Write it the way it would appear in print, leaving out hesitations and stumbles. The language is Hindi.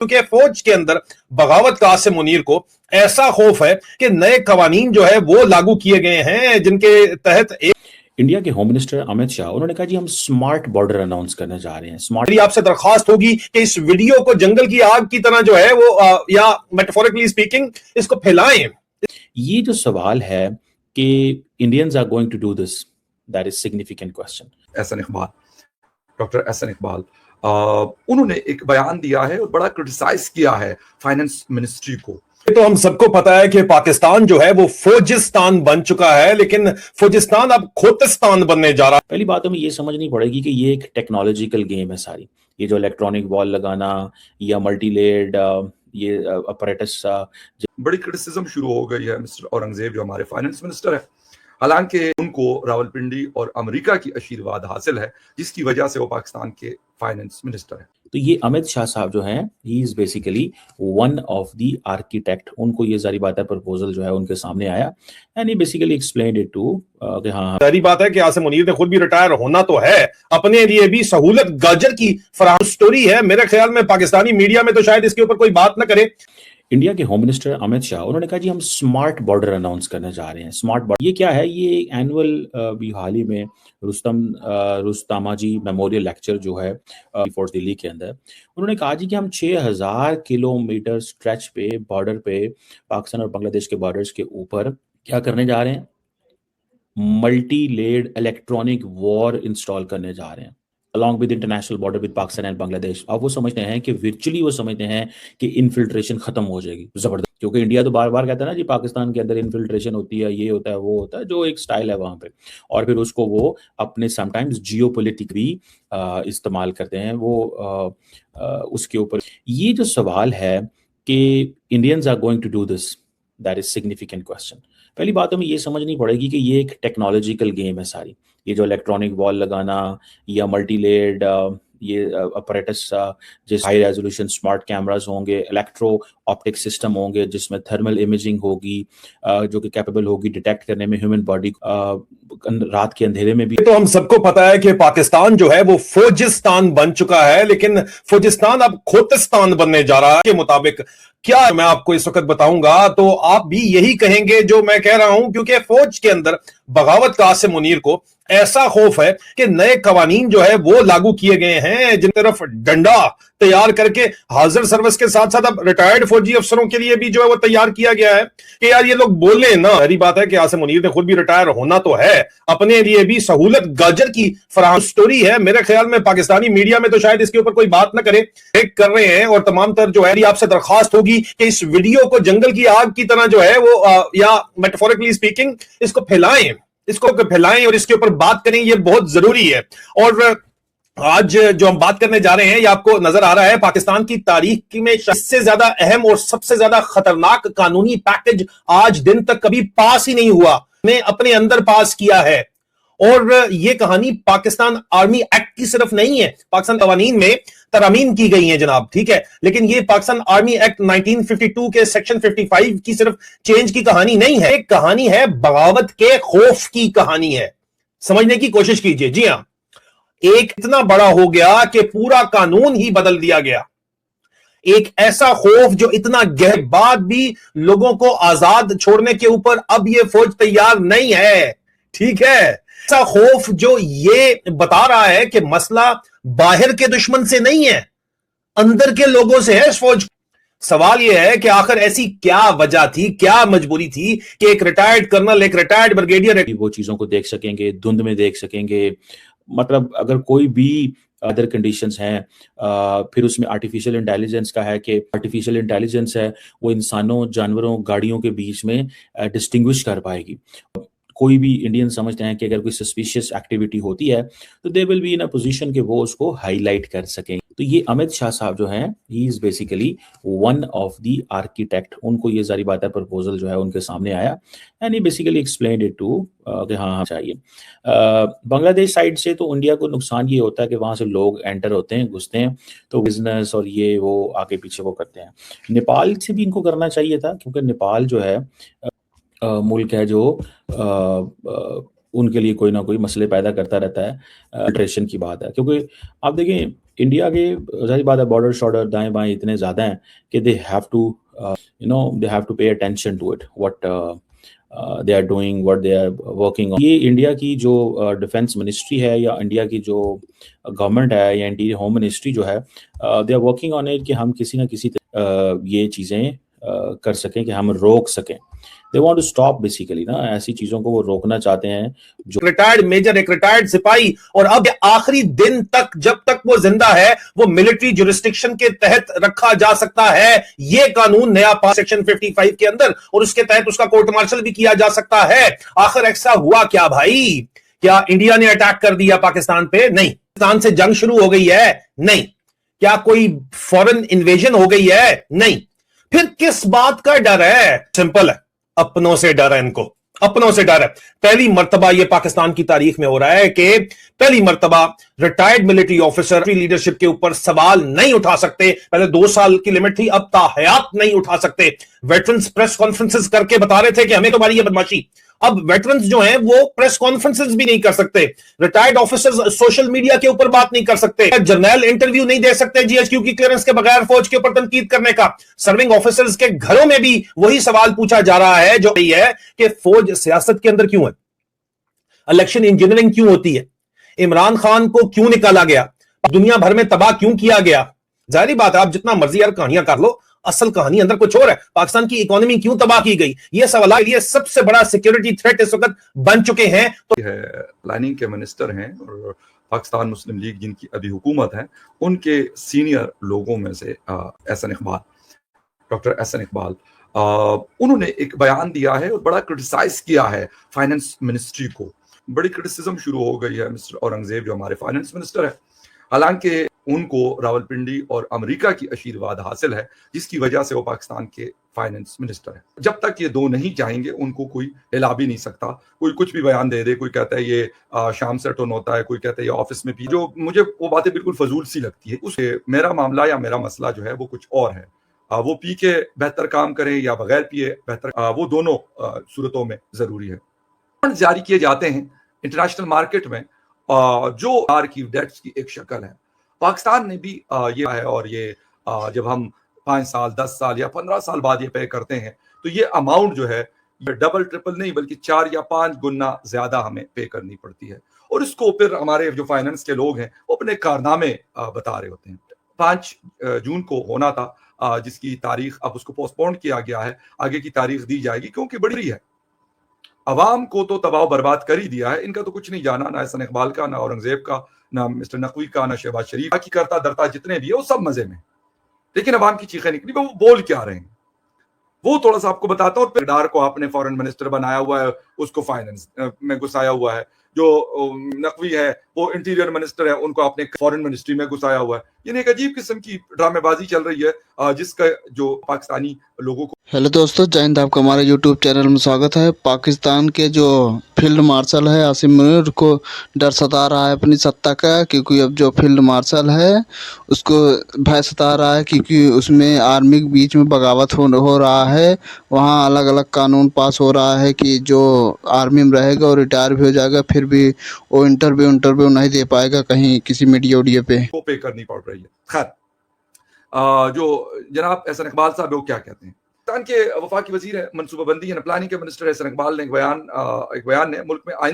क्योंकि फौज के अंदर बगावत का आसिम मुनीर को ऐसा खौफ है कि नए कवानीन जो है वो लागू किए गए हैं जिनके तहत इंडिया के होम मिनिस्टर अमित शाह उन्होंने कहा जी हम स्मार्ट बॉर्डर अनाउंस करने जा रहे हैं। मेरी आपसे दरखास्त होगी कि इस वीडियो को जंगल की आग की तरह जो है वो या मेटाफोरिकली स्पीकिंग इसको फैलाएं। ये जो सवाल है कि Indians are going to do this, that is significant question. Ahsan Iqbal, doctor Ahsan Iqbal, उन्होंने एक बयान दिया है और बड़ा क्रिटिसाइज किया है फाइनेंस मिनिस्ट्री को। तो हम सबको पता है कि पाकिस्तान जो है वो फौजिस्तान बन चुका है, लेकिन फौजिस्तान अब खोतिस्तान बनने जा रहा है। पहली बात हमें ये समझनी पड़ेगी कि ये एक टेक्नोलॉजिकल गेम है सारी। ये जो इलेक्ट्रॉनिक वॉल लगाना या मल्टी लेयर्ड ये अपरेटस, बड़ी क्रिटिसिज्म शुरू हो गई है मिस्टर औरंगजेब जो हमारे फाइनेंस मिनिस्टर है। हालांकि उनको रावलपिंडी और अमेरिका की आशीर्वाद हासिल है जिसकी वजह से वो पाकिस्तान के फाइनेंस मिनिस्टर है। तो ये अमित शाह साहब जो हैं, he is basically one of the architect. उनको ये सारी बातें प्रपोजल जो है उनके सामने आया and he basically explained it to कि हाँ सारी बात है कि आसिम मुनीर ने खुद भी रिटायर होना तो है, अपने लिए भी सहूलत गाजर की फराहम स्टोरी है। मेरे ख्याल में पाकिस्तानी मीडिया में तो शायद इसके ऊपर कोई बात ना करे। इंडिया के होम मिनिस्टर अमित शाह उन्होंने कहा जी हम स्मार्ट बॉर्डर अनाउंस करने जा रहे हैं। स्मार्ट बॉर्डर ये क्या है? ये एनुअल भी हाल ही में रुस्तामा जी मेमोरियल लेक्चर जो है फोर्स दिल्ली के अंदर, उन्होंने कहा जी कि हम 6000 किलोमीटर स्ट्रेच पे बॉर्डर पे पाकिस्तान और बांग्लादेश के बॉर्डर्स के ऊपर क्या करने जा रहे हैं? Multi layered electronic war install करने जा रहे हैं along with international border with Pakistan and Bangladesh. अब वो समझते हैं कि वर्चुअली वो समझते हैं कि इन्फिल्ट्रेशन खत्म हो जाएगी जबरदस्त, क्योंकि इंडिया तो बार बार कहता है ना जी पाकिस्तान के अंदर इन्फिल्ट्रेशन होती है, ये होता है वो होता है, जो एक स्टाइल है वहां पे, और फिर उसको वो अपने समटाइम्स जियोपॉलिटिक भी इस्तेमाल करते हैं वो उसके ऊपर। ये जो सवाल है कि Indians are going to do this, that is significant question. पहली बात हमें ये समझनी पड़ेगी कि ये एक टेक्नोलॉजिकल गेम है सारी। ये जो इलेक्ट्रॉनिक वॉल लगाना या मल्टी लेयर्ड ये अपरेटस जिस हाई रेजोल्यूशन स्मार्ट कैमरास होंगे, इलेक्ट्रो ऑप्टिक सिस्टम होंगे जिसमें थर्मल इमेजिंग होगी जो कि कैपेबल होगी डिटेक्ट करने में ह्यूमन बॉडी रात के अंधेरे में भी। तो हम सबको पता है कि पाकिस्तान जो है वो फौजिस्तान बन चुका है, लेकिन फौजिस्तान अब खोतिस्तान बनने जा रहा है। के मुताबिक क्या मैं आपको इस वक्त बताऊंगा तो आप भी यही कहेंगे जो मैं कह रहा हूं, क्योंकि फौज के अंदर बगावत का आसिम मुनीर को ऐसा खौफ है कि नए कवानीन जो है वो लागू किए गए हैं जिन तरफ डंडा तैयार करके हाजिर सर्विस के साथ साथ अब रिटायर्ड फौजी अफसरों के लिए भी जो है वो तैयार किया गया है कि यार ये लोग बोले ना। हरी बात है कि आसिम मुनीर ने खुद भी रिटायर होना तो है, अपने लिए भी सहूलत गाजर की फराहम स्टोरी है। मेरे ख्याल में पाकिस्तानी मीडिया में तो शायद इसके ऊपर कोई बात ना करे, कर रहे हैं। और तमाम तर जो है आपसे दरखास्त होगी कि इस वीडियो को जंगल की आग की तरह जो है वो या मेटाफोरिकली स्पीकिंग इसको फैलाएं और इसके ऊपर बात करें, ये बहुत जरूरी है। और आज जो हम बात करने जा रहे हैं ये आपको नजर आ रहा है पाकिस्तान की तारीख में सबसे ज्यादा अहम और सबसे ज्यादा खतरनाक कानूनी पैकेज आज दिन तक कभी पास ही नहीं हुआ, ने अपने अंदर पास किया है। और ये कहानी पाकिस्तान आर्मी एक्ट की सिर्फ नहीं है, पाकिस्तान कवानीन में तरामीम की गई हैं जनाब, ठीक है, लेकिन ये पाकिस्तान आर्मी एक्ट 1952 के सेक्शन 55 की सिर्फ चेंज की कहानी नहीं है, एक कहानी है बगावत के खौफ की कहानी है। समझने की कोशिश कीजिए। जी हां, एक इतना बड़ा हो गया कि पूरा कानून ही बदल दिया गया। एक ऐसा खौफ जो इतना गहर बाद भी लोगों को आजाद छोड़ने के ऊपर अब ये फौज तैयार नहीं है, ठीक है। ऐसा खौफ जो ये बता रहा है कि मसला बाहर के दुश्मन से नहीं है, अंदर के लोगों से है इस फौज। सवाल यह है कि आखिर ऐसी क्या वजह थी, क्या मजबूरी थी कि एक रिटायर्ड कर्नल, एक रिटायर्ड ब्रिगेडियर वो चीजों को देख सकेंगे, धुंध में देख सकेंगे। मतलब अगर कोई भी अदर कंडीशंस हैं, फिर उसमें आर्टिफिशियल इंटेलिजेंस का है कि आर्टिफिशियल इंटेलिजेंस है वो इंसानों, जानवरों, गाड़ियों के बीच में डिस्टिंग्विश कर पाएगी। कोई भी इंडियन समझते हैं कि अगर कोई सस्पिशियस एक्टिविटी होती है तो they will be in a position कि वो उसको हाईलाइट कर सकें। तो ये अमित शाह साहब जो हैं, he is basically one of the architect. उनको ये सारी बातें प्रपोजल जो है उनके सामने आया and he basically explained it to कि हाँ चाहिए। बांग्लादेश साइड से तो इंडिया को नुकसान ये होता है कि वहाँ से लोग एंटर होते हैं, घुसते हैं, तो बिजनेस और ये वो आगे पीछे वो करते हैं। नेपाल से भी इनको करना चाहिए था, क्योंकि नेपाल जो है मुल्क है जो उनके लिए कोई ना कोई मसले पैदा करता रहता है। अल्ट्रेशन की बात है, क्योंकि आप देखें इंडिया के ज़ाहिर बात है बॉर्डर शॉर्डर दाएं बाएं इतने ज़्यादा हैं कि they have to they have to pay attention to it what they are doing what they are working on. ये इंडिया की जो डिफेंस मिनिस्ट्री है या इंडिया की जो गवर्नमेंट है या इंटीरियर होम मिनिस्ट्री जो है they are working on it कि हम किसी ना किसी ये चीज़ें कर सकें कि हम रोक सकें। They want to stop basically ना ऐसी चीजों को वो रोकना चाहते हैं जो रिटायर्ड मेजर एक रिटायर्ड सिपाही और अब आखिरी दिन तक जब तक वो जिंदा है वो मिलिट्री जुरिस्डिक्शन के तहत रखा जा सकता है। ये कानून नया पास सेक्शन 55 के अंदर और उसके तहत उसका कोर्ट मार्शल भी किया जा सकता है। आखिर ऐसा हुआ क्या भाई? क्या इंडिया ने अटैक कर दिया पाकिस्तान पे? नहीं। पाकिस्तान से जंग शुरू हो गई है? नहीं। क्या कोई फॉरेन इन्वेजन हो गई है? नहीं। फिर किस बात का डर है? सिंपल है, अपनों से डर है इनको, अपनों से डर है। पहली मर्तबा ये पाकिस्तान की तारीख में हो रहा है कि पहली मर्तबा रिटायर्ड मिलिट्री ऑफिसर लीडरशिप के ऊपर सवाल नहीं उठा सकते। पहले 2 साल की लिमिट थी, अब ताहयात नहीं उठा सकते। वेटरन्स प्रेस कॉन्फ्रेंसेस करके बता रहे थे कि हमें तुम्हारी ये बदमाशी। अब वेटरन्स जो हैं वो प्रेस कॉन्फ्रेंसेस भी नहीं कर सकते। रिटायर्ड ऑफिसर्स सोशल मीडिया के ऊपर बात नहीं कर सकते। जर्नल इंटरव्यू नहीं दे सकते जीएचक्यू की क्लियरेंस के बगैर फौज के ऊपर तनकीद करने का। सर्विंग ऑफिसर्स के घरों में भी वही सवाल पूछा जा रहा है जो यही है कि फौज सियासत के अंदर क्यों है, इलेक्शन इंजीनियरिंग क्यों होती है, इमरान खान को क्यों निकाला गया, दुनिया भर में तबाह क्यों किया गया। जाहिर बात है आप जितना मर्जी यार कहानियां कर लो, असल कहानी अंदर कुछ और है। पाकिस्तान की इकोनॉमी क्यों तबाह की गई, ये सवाल ये सबसे बड़ा सिक्योरिटी थ्रेट इस वक्त बन चुके हैं। तो प्लानिंग के मिनिस्टर हैं और पाकिस्तान मुस्लिम लीग जिनकी अभी हुकूमत है उनके सीनियर लोगों में से एहसन इकबाल, डॉक्टर एहसन इकबाल, उन्होंने एक बयान दिया है और बड़ा क्रिटिसाइज किया है फाइनेंस मिनिस्ट्री को। बड़ी क्रिटिसिज्म शुरू हो गई है मिस्टर औरंगजेब जो हमारे फाइनेंस मिनिस्टर है। हालांकि उनको रावलपिंडी और अमेरिका की आशीर्वाद हासिल है जिसकी वजह से वो पाकिस्तान के फाइनेंस मिनिस्टर है। जब तक ये दो नहीं चाहेंगे उनको कोई हिला भी नहीं सकता। कोई कुछ भी बयान दे दे, कोई कहता है ये शाम से टोन होता है, कोई कहता है ये ऑफिस में पी, जो मुझे वो बातें बिल्कुल फजूल सी लगती है। उससे मेरा मामला या मेरा मसला जो है वो कुछ और है। वो पी के बेहतर काम करें या बगैर पिए बेहतर, वो दोनों सूरतों में जरूरी है। बॉन्ड जारी किए जाते हैं इंटरनेशनल मार्केट में जो आर की डेट्स की एक शक्ल है। पाकिस्तान ने भी ये है और ये जब हम 5 साल 10 साल या 15 साल बाद ये पे करते हैं तो ये अमाउंट जो है ये डबल ट्रिपल नहीं बल्कि 4 या 5 गुना ज्यादा हमें पे करनी पड़ती है। और इसको फिर हमारे जो फाइनेंस के लोग हैं वो अपने कारनामे बता रहे होते हैं। 5 जून को होना था जिसकी तारीख अब उसको पोस्टपोन किया गया है, आगे की तारीख दी जाएगी क्योंकि बड़ी है। अवाम को तो तबाह बर्बाद कर ही दिया है। इनका तो कुछ नहीं जाना, ना एहसन इकबाल का, ना औरंगजेब का, ना मिस्टर नकवी का, ना शहबाज शरीफ की करता दरता जितने भी है वो सब मजे में। लेकिन अवाम की चीखें निकली, वो बोल क्या रहे हैं वो थोड़ा सा आपको बताता हूँ। और डार को आपने फॉरेन मिनिस्टर बनाया हुआ है, उसको फाइनेंस में घुसाया हुआ है। जो नकवी है वो इंटीरियर मिनिस्टर है, उनको आपने फॉरेन मिनिस्ट्री में घुसाया हुआ है। यानी एक अजीब किस्म की ड्रामेबाजी चल रही है जिसका जो पाकिस्तानी लोगों को। हेलो दोस्तों, जय हिंद। आपका हमारे यूट्यूब चैनल में स्वागत है। पाकिस्तान के जो फील्ड मार्शल है आसिम मुनीर को डर सता रहा है अपनी सत्ता का, क्योंकि अब जो फील्ड मार्शल है उसको भय सता रहा है क्योंकि उसमें आर्मी के बीच में बगावत हो रहा है। वहाँ अलग अलग कानून पास हो रहा है कि जो आर्मी में रहेगा और रिटायर भी हो जाएगा फिर भी वो इंटरव्यू नहीं दे पाएगा कहीं किसी मीडिया पे करनी पड़ रही है। खैर, जो जनाब एहसन इकबाल साहब वो क्या कहते हैं। पाकिस्तान के वफाकी वजीर है, मनसूबाबंदी एंड प्लानिंग के मिनिस्टर एहसन इकबाल ने एक बयान ने मुल्क में आइंदा